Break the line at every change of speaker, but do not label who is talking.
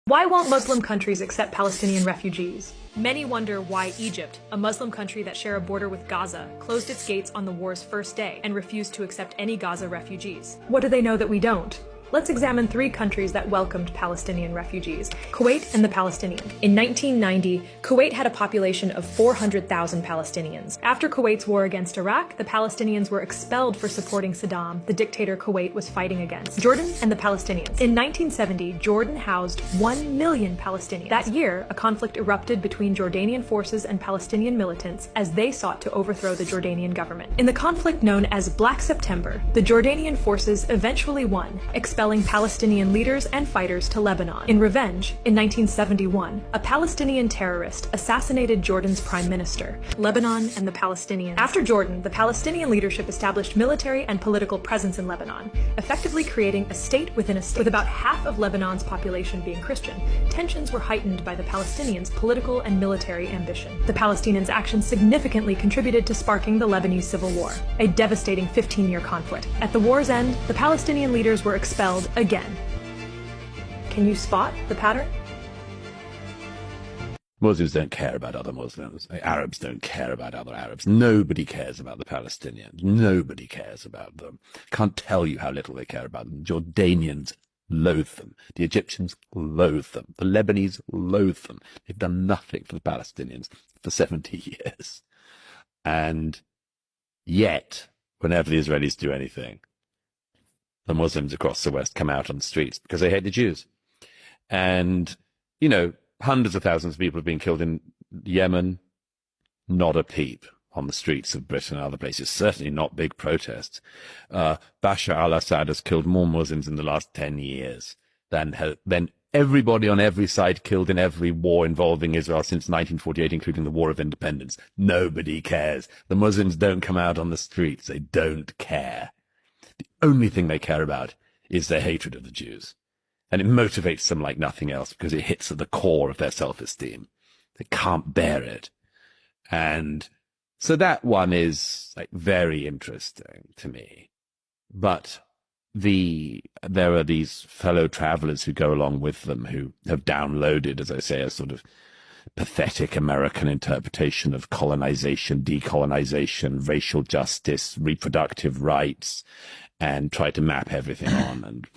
Why won't Muslim countries accept Palestinian refugees? Many wonder why Egypt, a Muslim country that share a border with Gaza, closed its gates on the war's first day and refused to accept any Gaza refugees. What do they know that we don't? Let's examine 3 countries that welcomed Palestinian refugees: Kuwait and the Palestinians. In 1990, Kuwait had a population of 400,000 Palestinians. After Kuwait's war against Iraq, the Palestinians were expelled for supporting Saddam, the dictator Kuwait was fighting against. Jordan and the Palestinians. In 1970, Jordan housed 1 million Palestinians. That year, a conflict erupted between Jordanian forces and Palestinian militants as they sought to overthrow the Jordanian government. In the conflict known as Black September, the Jordanian forces eventually won, expelling Palestinian leaders and fighters to Lebanon. In revenge, in 1971, a Palestinian terrorist assassinated Jordan's prime minister. Lebanon and the Palestinians. After Jordan, the Palestinian leadership established military and political presence in Lebanon, effectively creating a state within a state. With about half of Lebanon's population being Christian, tensions were heightened by the Palestinians' political and military ambition. The Palestinians' actions significantly contributed to sparking the Lebanese Civil War, a devastating 15-year conflict. At the war's end, the Palestinian leaders were expelled again. Can you spot the pattern?
Muslims don't care about other Muslims. Arabs don't care about other Arabs. Nobody cares about the Palestinians. Nobody cares about them. Can't tell you how little they care about them. Jordanians loathe them. The Egyptians loathe them. The Lebanese loathe them. They've done nothing for the Palestinians for 70 years. And yet, whenever the Israelis do anything, the Muslims across the West come out on the streets because they hate the Jews. And, you know, hundreds of thousands of people have been killed in Yemen, not a peep on the streets of Britain and other places, certainly not big protests. Bashar al-Assad has killed more Muslims in the last 10 years than everybody on every side killed in every war involving Israel since 1948, including the War of Independence. Nobody cares. The Muslims don't come out on the streets. They don't care. The only thing they care about is their hatred of the Jews. And it motivates them like nothing else because it hits at the core of their self-esteem. They can't bear it. And so that one is like very interesting to me. But there are these fellow travelers who go along with them who have downloaded, as I say, a sort of pathetic American interpretation of colonization, decolonization, racial justice, reproductive rights, and try to map everything on. And